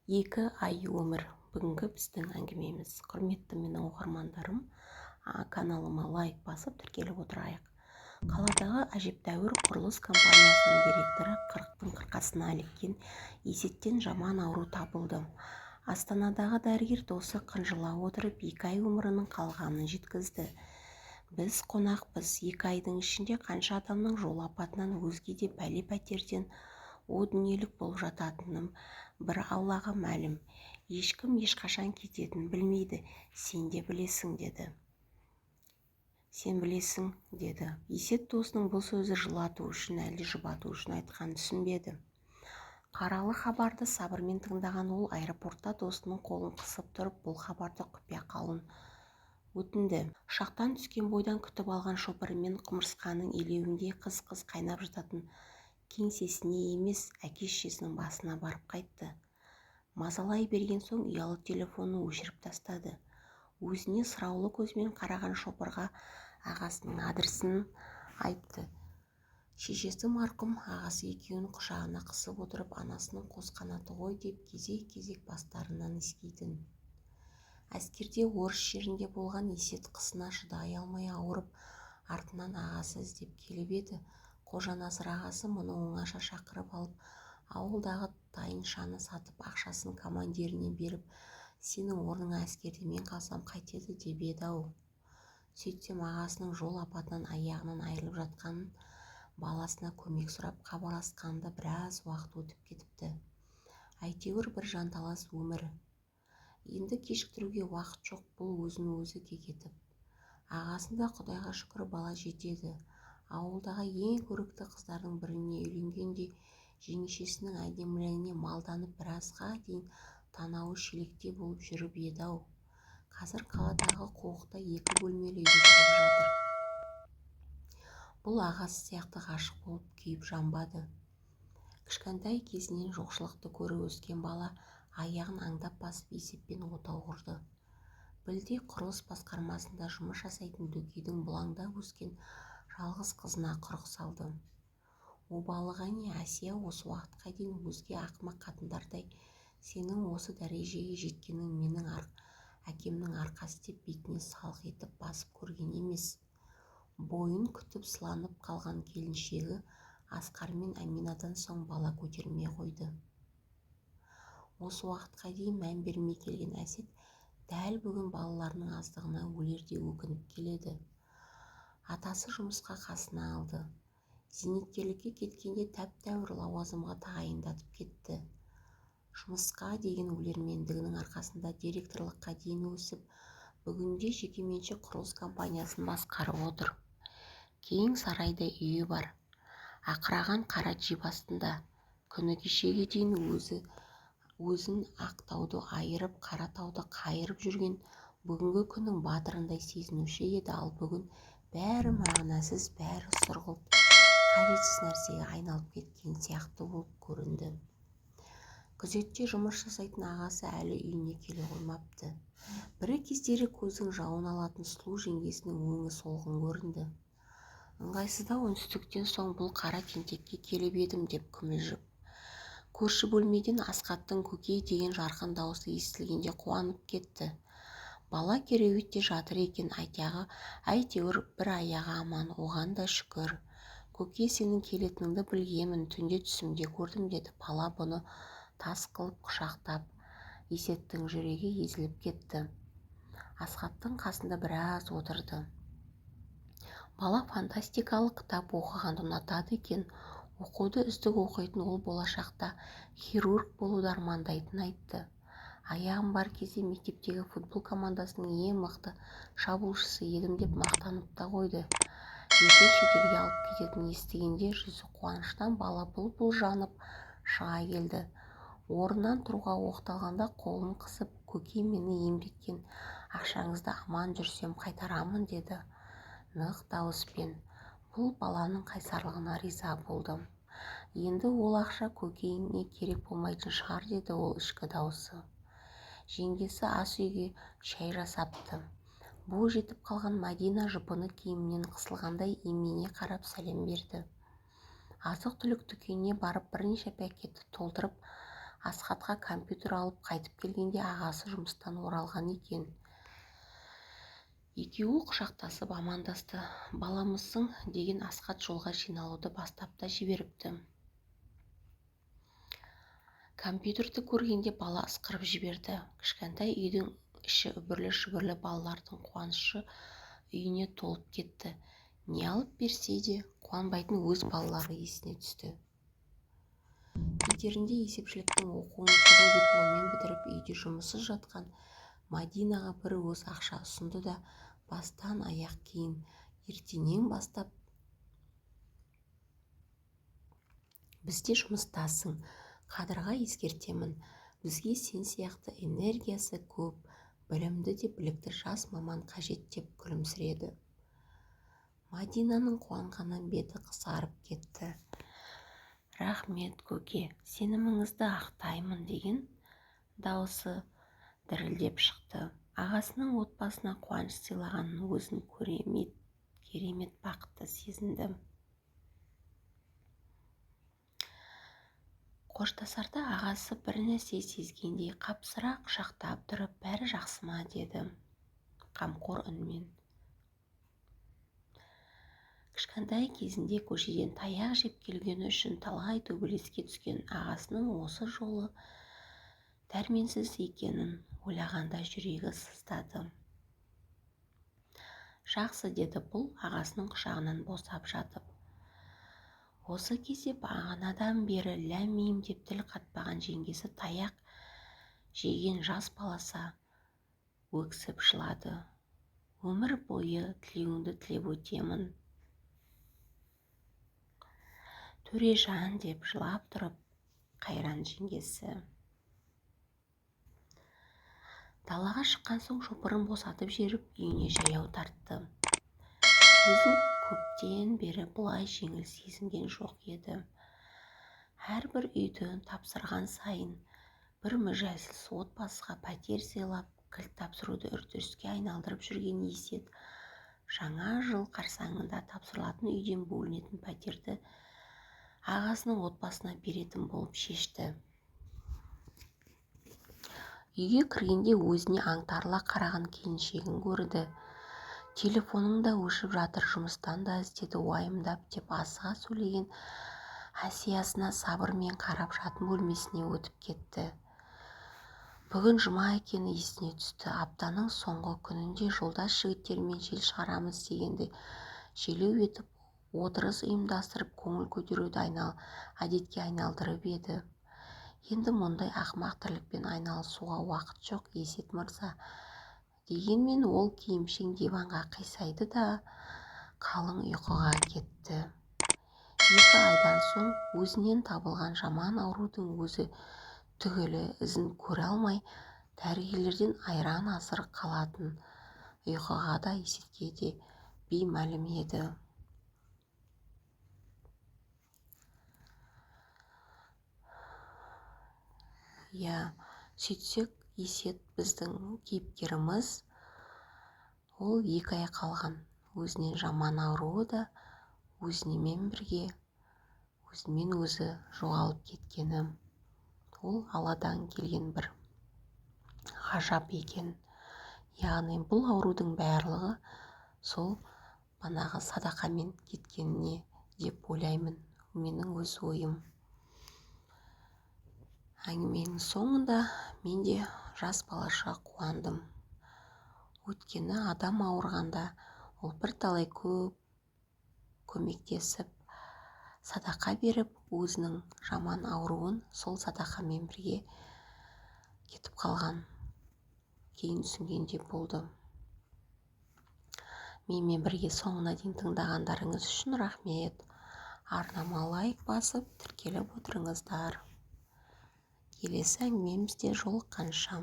Екі ай өмір. Бүгінгі біздің әңгімеміз. Құрметті менің оқырмандарым, каналыма лайк басып тіркеліп отырайық. Қаладағы әжептәуір құрылыс компаниясының директоры 40-тың қырқасына іліккен есеттен жаман ауру табылды. Астанадағы дәрігер досы қынжыла отырып 2 ай өмірінің қалғанын жеткізді. Біз қонақпыз. 2 айдың ішінде қанша адамның жол апатынан өзге де пәле-пәтерден о дүниелік болып жататыным бір Аллаға мәлім. Ешкім ешқашан кететінін білмейді. Сен білесің деді. Есет досының бұл сөзі жылату үшін әлде жұбату үшін айтқанын түсінбеді. Қаралы хабарды сабырмен тыңдаған ол аэропортта досының қолын қысып тұрып бұл хабарды құпия қалуын өтінді. Ұшақтан түскен бойдан күтіп алған шопырымен құмырсқаның илеуінде қыз қайнап жататын кеңсесіне емес әке-шешесінің басына барып қайтты. Мазалай берген соң ұялы телефонын өшіріп тастады. Өзіне сұраулы көзбен қараған шопырға ағасының адресін айтты. Шешесі марқұм ағасы екеуін құшағына қысып отырып анасының қос қанаты ғой деп кезек-кезек бастарынан иіскейтін. Әскерде орыс жерінде болған Есет қысына шыдай алмай ауырып, артынан ағасы іздеп келіп еді. Қожанасыр ағасы мұны оңаша шақырып алып, ауылдағы тайыншаны сатып ақшасын командиріне беріп, сенің орныңа әскерде мен қалсам қайтеді деп еді-ау. Сөйтсем ағасының жол апатынан аяғынан айырылып жатқанын, баласына көмек сұрап хабарласқанында біраз уақыт өтіп кетіпті. Әйтеуір бір жанталас өмір. Енді кешіктіруге уақыт жоқ, бұл өзін өзі кекетіп. Ағасында Құдайға шүкір бала жетеді. Ауылдағы ең көрікті қыздардың біріне үйленгенде жеңешесінің әдемілігіне малданып біразға дейін танауы шелекте болып жүріп еді-ау. Қазір қаладағы қуықта 2 бөлмелі үйде тұрып жатыр. Бұл ағасы сияқты ғашық болып күйіп жанбады. Кішкентай кезінен жоқшылықты көріп өскен бала аяғын аңдап басып есеппен отау құрды. Білде құрылыс басқармасында жұмыс жасайтын дөкейдің бұлаңда өскен жалғыз қызына құрық салды. Обалыға не, Әсия осы уақытқа дейін өзге ақымақ қатындардай сенің осы дәрежеге жеткенің менің әкемнің арқасы деп бетіне салық етіп басып көрген емес. Бойын күтіп сыланып қалған келіншегі Асқар мен Аминадан соң бала көтермей қойды. Осы уақытқа дейін мән бермей келген Әсет дәл бүгін балаларының аздығына өлерде өкініп келеді. Атасы жұмысқа қасына алды. Зейнеткерлікке кеткенде тәп-тәуір лауазымға тағайындатып кетті. Жұмысқа деген өлермендігінің арқасында директорлыққа дейін өсіп, бүгінде жекеменшік құрылыс компаниясын басқарып отыр. Кең сарайда үйі бар. Ақыраған қара джип астында. Күні кешеге дейін өзін Ақтауды айырып, Қаратауды қайырып жүрген бүгінгі күннің батырындай сезінуші еді, ал бүгін бәрі мағынасыз, бәрі сұрғылт, қажетсіз нәрсеге айналып кеткен сияқты болып көрінді. Күзетте жұмыс жасайтын ағасы әлі үйіне келе қоймапты. Бірі кездері көздің жауын алатын сұлу жеңгесінің өңі солғын көрінді. Ыңғайсыздау үнсіздіктен соң бұл қара тентекке келіп едім деп күмілжіп. Көрші бөлмеден Асқаттың көкей деген жарқын дауысы естілгенде қуанып кетті. Бала кереуетте жатыр екен, әйтеуір бір аяғы аман, оған да шүкір. Көке, сенің келетініңді білгемін, түнде түсімде көрдім деді. Бала бұны тас қылып құшақтап, Есеттің жүрегі езіліп кетті. Асқаттың қасында біраз отырды. Бала фантастикалық кітап оқығанды ұнатады екен. Оқуды үздік оқитын ол болашақта хирург болуды армандайтынын айтты. Аяғым бар кезде мектептегі футбол командасының ең мықты шабуылшысы едім деп мақтанып та қойды. Ертең шетелге алып кететінін естігенде жүзі қуаныштан бала бұл жанып шыға келді. Орнынан тұруға оқталғанда қолын қысып, көке, мені еңбектен ақшаңызды аман жүрсем қайтарамын деді нық дауыспен. Бұл баланың қайсарлығына риза болдым. Енді ол ақша көкейіне керек болмайтын шығар деді ол ішкі дауысы. Жеңгесі ас үйге шай жасапты. Бұл жетіп қалған Мадина жұпыны киімінен қысылғандай имене қарап сәлем берді. Азық-түлік дүкеніне барып бірнеше пакетті толтырып Асхатқа компьютер алып қайтып келгенде ағасы жұмыстан оралған екен. Екеуі құшақтасып амандасты. Баламысың деген Асхат жолға жиналуды бастап та жіберіпті. Компьютерді көргенде бала ысқырып жіберді. Кішкентай үйдің іші үбірлі-шүбірлі, балалардың қуанышы үйіне толып кетті. Не алып берсе де қуанбайтын өз балалары есіне түсті. Кетерінде есепшіліктің оқуын қызыл дипломмен бітіріп үйде жұмыссыз жатқан Мадинаға бір уыс ақша ұсынды да бастан аяқ кейін ертеңнен бастап бізде жұмыстасың, қадырға ескертемін, бізге сен сияқты энергиясы көп, білімді де білікті жас маман қажет деп күлімсіреді. Мадинаның қуанғаннан беті қызарып кетті. Рахмет көке, сеніміңізді ақтаймын деген дауысы дірілдеп шықты. Ағасының отбасына қуаныш сыйлағанын өзін керемет бақытты сезінді. Қоштасарда ағасы бір нәрсе сезгендей қапсыра құшақтап тұрып, бәрі жақсы ма деді қамқор үнмен. Кішкентай кезінде көшеден таяқ жеп келгені үшін талай төбелеске түскен ағасының осы жолы дәрменсіз екенін ойлағанда жүрегі сыздады. Жақсы, деді бұл ағасының құшағынан босап жатып. Осы кезде бағанадан бері ләм-мим деп тіл қатпаған жеңгесі таяқ жеген жас баласа өксіп жылады. Өмір бойы тілеуіңді тілеп өтемін. Төрежан деп жылап тұрып қайран жеңгесі. Далаға шыққан соң шопырын босатып жеріп үйіне жаяу тартты. Өзін көптен бері бұлай жеңіл сезінген жоқ еді. Әрбір үйді тапсырған сайын бір мүжәсіл отбасыға пәтер сыйлап, кілт тапсыруды үрдіске айналдырып жүрген Есет жаңа жыл қарсаңында тапсырылатын үйден бөлінетін пәтерді ағасының отбасына беретін болып шешті. Үйге кіргенде өзіне аңтарыла қараған келіншегін көрді. Телефоным да өшіп жатыр, жұмыстан да іздеді, уайымдап деп асыға сөйлеген Әсиясына сабырмен қарап жатын бөлмесіне өтіп кетті. Бүгін жұма екені есіне түсті. Аптаның соңғы күнінде жолдас жігіттермен жел шығарамыз дегенді желеу етіп, отырыс ұйымдастырып көңіл көтеруді әдетке айналдырып еді. Енді мұндай ақымақ тірлікпен айналысуға уақыт жоқ, Есет мырза. Дегенмен ол киімшең диванға қисайды да қалың ұйқыға кетті. 2 айдан соң өзінен табылған жаман аурудың өзі түгілі ізін көре алмай, дәрігерлерден айран асыр қалатын ұйқыға да Есетке де беймәлім еді. Сөйтсек, Есет біздің кейіпкеріміз, ол 2 ай қалған. Өзінен жаман ауруы да өзімен бірге өзімен өзі жоғалып кеткені. Ол Алладан келген бір ғажап екен. Яғни бұл аурудың барлығы сол банағы садақамен кеткеніне деп ойлаймын. Менің өз ойым. Әңгіменің соңында мен де жас балаша қуандым. Өйткені адам ауырғанда ол бірталай көп көмектесіп, садақа беріп, өзінің жаман ауруын сол садақамен бірге кетіп қалған. Кейін түсінгенде болды. Менімен бірге соңына дейін тыңдағандарыңыз үшін рахмет. Арнама лайк басып, тіркеліп отырыңыздар. Келесі әңгімемізде жолыққанша.